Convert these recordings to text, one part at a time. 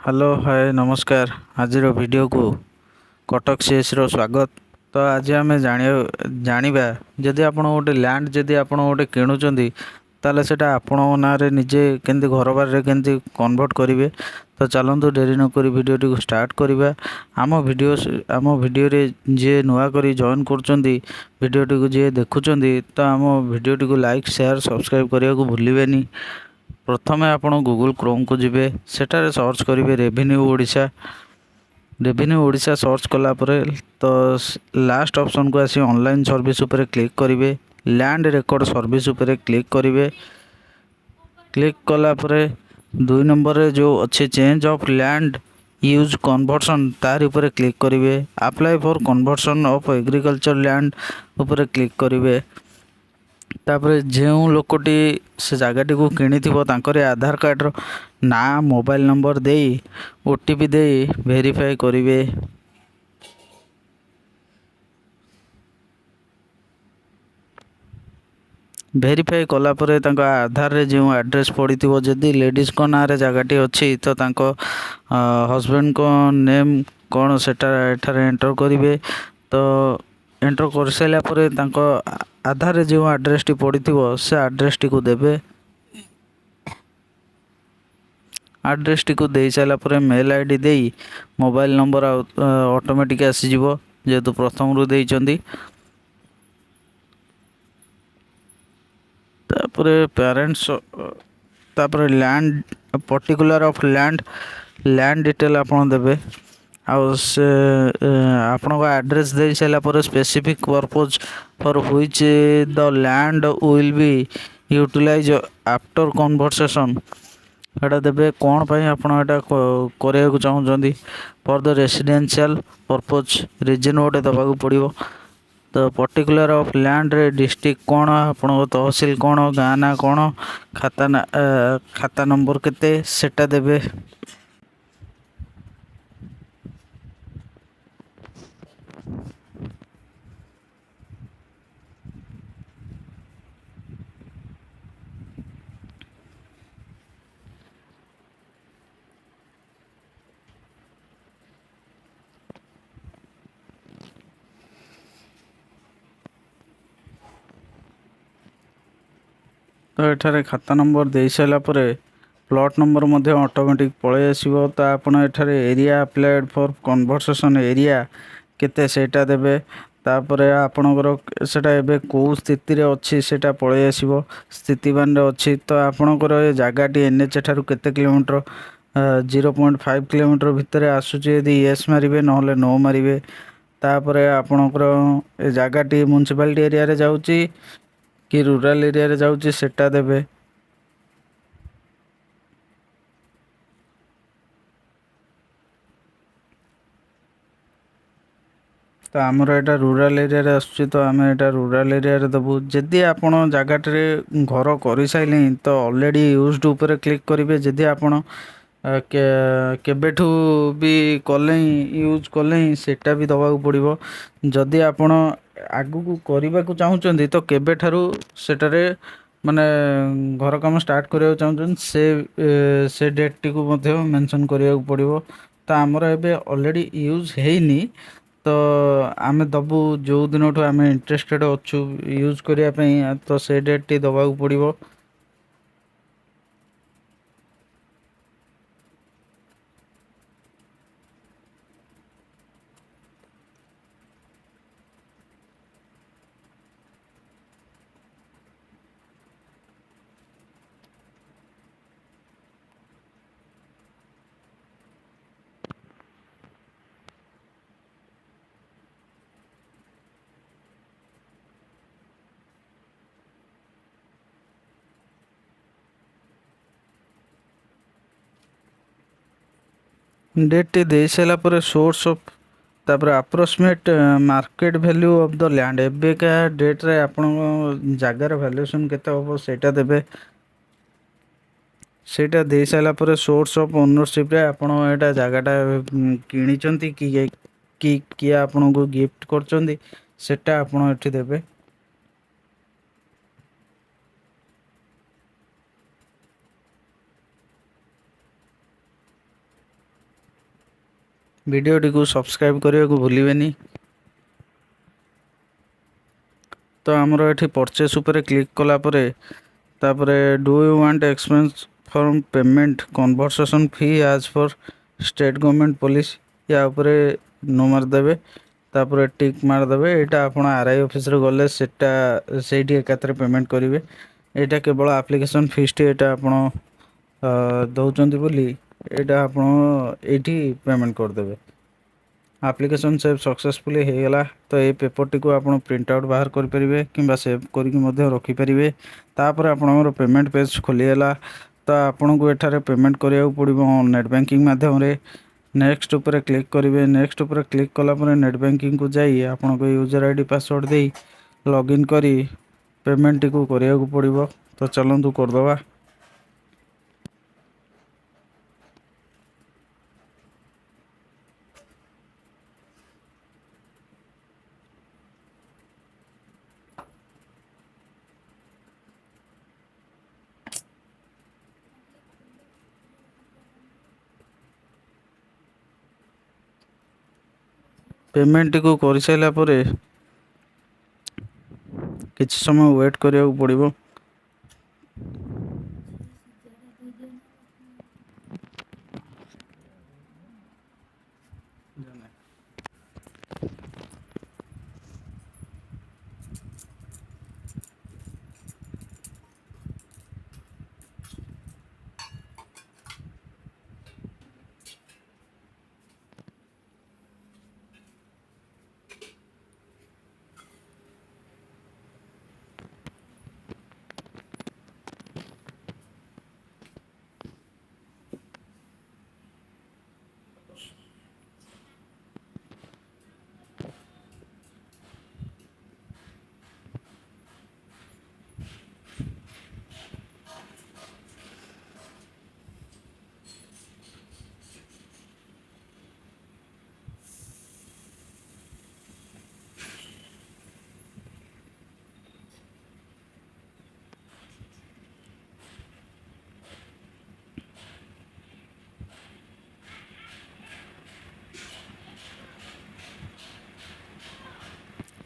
Hello hi नमस्कार। आज video को कटक सीएस रो स्वागत। तो आज आम जानिबा जदि आपण गोटे लैंड जदि आपण गोटे किणुचंदी ताले सेटा आपण नारे निजे केंति घर बारे केंति कन्वर्ट करेंगे। तो चलतु डेरी नक वीडियो को स्टार्ट करवा। आम वीडियो रे जे नुआ करी जॉइन करचंदी वीडियो को जे देखुचंदी तो आम वीडियो को लाइक शेयर सब्सक्राइब करने को भूलिबेनी। प्रथमे आपण गूगल क्रोम को जिबे सेटारे सर्च करेंगे रेवेन्यू ओडिशा सर्च कला परे तो लास्ट ऑप्शन को आसी ऑनलाइन सर्विस उपरे क्लिक करेंगे। लैंड रिकॉर्ड सर्विस उपरे क्लिक करेंगे। क्लिक कला परे 2 नंबर रे जो अच्छे change of land use conversion तार उपरे क्लिक करेंगे। Apply for conversion of agriculture land उपरे क्लिक करेंगे। तापर जो लोकटी से जगटी को किणी आधार कार्ड रो ना मोबाइल नंबर दे ओटीपी दे वेरीफाई करेंगे। वेरीफाई कलापर आधार रे जो एड्रेस पड़ी थी जदि लेडीज को ना जगटी अच्छी तो हस्बैंड को नेम कौन से एंटर करेंगे। तो एंटर कर सारापर आधार रे जो एड्रेस टी पड़ी थी से एड्रेस टी को देवे। एड्रेस टी को दे सारापर मेल आईडी दे मोबाइल नंबर ऑटोमेटिक आसीजिवो जेहेतु प्रथम रू देइचंदी। तापर पेरेंट्स तापर land particular of land detail आपन देबे। आउ से आपण को एड्रेस दे सारा पर specific purpose for which the land will be utilise after conversation एटा देबे कौन पाई आपण एटा करिया को चाहउछंदी for the residential purpose reason ओटे दबाकू पड़िबो। तो पर्टिकुलर ऑफ लैंड रे डिस्ट्रिक्ट कौन आपण तहसील कौन गाँ ना कौन खाता नंबर केते सेटा देबे। तो एठारे खाता नंबर दे सारा पर प्लॉट नंबर मध्य ऑटोमेटिक पळे आसीबो। तो आपण एठारे area applied for conversation area केते सेटा देबे। तापरे आपणकर सेटा एबे को स्थिति रे अछि सेटा पळे आसीबो स्थितिवान रे अछि। तो आपणकर ए जागाटी एनएच ठारू केते किलोमीटर 0.5 किलोमीटर भितर आसुची यदि यस मारिबे नहले नो मारिबे। तापरे आपणकर ए जागाटी म्युनिसिपालिटी एरिया रे जाउची कि रूरल एरिया रे जाउची सेटा देबे। तो आमर एटा रूरल एरिया रे आसुची तो आम एटा रूरल एरिया रे दबु। जदि आपण जगाटे घर कर साइले तो ऑलरेडी यूज्ड ऊपर क्लिक करेंगे। जदि आपण केबेठू भी कले यूज कले सेटा भी दबाक पड़ो। जदि आपण आगु को करने को चाहूँगी तो केबेठारू सेटारे माने घर काम स्टार्ट करिया चाहूँ से डेट टी को मध्य मेंशन करिया पड़ो। तो आमर एबे ऑलरेडी यूज हेनी तो आमे दबु जो दिन आम इंटरेस्टेड अच्छु यूज करने तो से डेट टी दबाक पड़ो। डेट टी दे सारा पर सोर्स ऑफ तापर approximate market value of the land एबेका डेट रे आपण जगार वैल्यूएशन केते हो सेटा देबे। सेटा दे सारा पर सोर्स ऑफ ओनरशिप रे आपण एटा जगाटा किनिचंती कि किए आपण को गिफ्ट करचंदी सेटा आपण एठी देबे। भिडियोटी को सब्सक्राइब करने को भूलें। तो आमर ये परचेस उपर क्लिक कलापर तापरे do you want expense form payment conversion fee as per state government policy या उपरे नो मारदेवे तापर टिक मारदेवे। यहाँ आप आरआई ऑफिस रे गले सेटा सेठी एकाथरे पेमेंट करेंगे। यहाँ केवल एप्लिकेशन फीस टी यहाँ आप दौरान बोली यहाँ आप पेमेंट करदे। एप्लिकेशन सेव सक्सेसफुली हो गला। तो ये पेपर टी को आप प्रिंट आउट बाहर करेंगे कि सेव करके रखिपारे। तापर आप पेमेंट पेज खोलीगला। तो आपन को एठारे पेमेंट करिया पड़ो नेट बैंकिंग माध्यम रे। नेक्स्ट ऊपर क्लिक करेंगे। नेक्स्ट ऊपर क्लिक कलापर नेट बैंकिंग को जाई आपन को यूजर आईडी पासवर्ड दे लॉगिन करी पेमेंट टी को करिया पड़ो। तो चलतु करदवा। पेमेंट टी को कर सारा पर किसी समय वेट करिया पड़ो।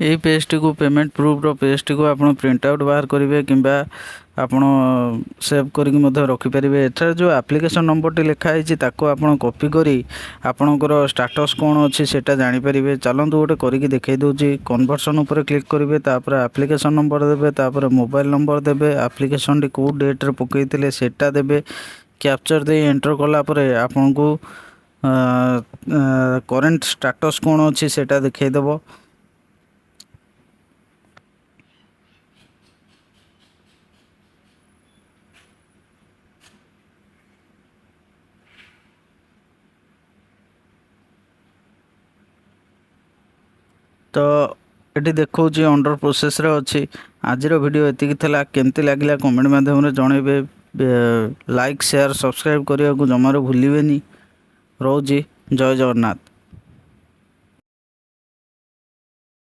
यही पेज टी को पेमेंट प्रूफ रो पेज टी को आप प्रिंट आउट बाहर करेंगे कि आपड़ सेव करके रखिपारे। एठार जो एप्लिकेशन नंबर टी लिखाई ताको आप कॉपी करी आपणकर स्टाटस कौन अच्छी सेटा जानीपारे। चलतु गोटे करके देखई दूसरी। कन्वर्सन उपर क्लिक करेंगे तापर एप्लिकेशन नंबर देवे तापर मोबाइल नंबर देवे एप्लिकेशन टी कौ डेट रे पकईले सेटा देवे कैप्चर दे एंटर कलापर आपन को करेंट स्टाटस कौन अच्छी सेटा देखईदेव। तो ये देखा अंडर प्रोसेस रे अच्छी। आज वीडियो एतिक थिला। केमती लगिला कमेंट माध्यम रे जणेबे। लाइक शेयर सब्सक्राइब करने को जमार भूलें। रोजी जय जगन्नाथ।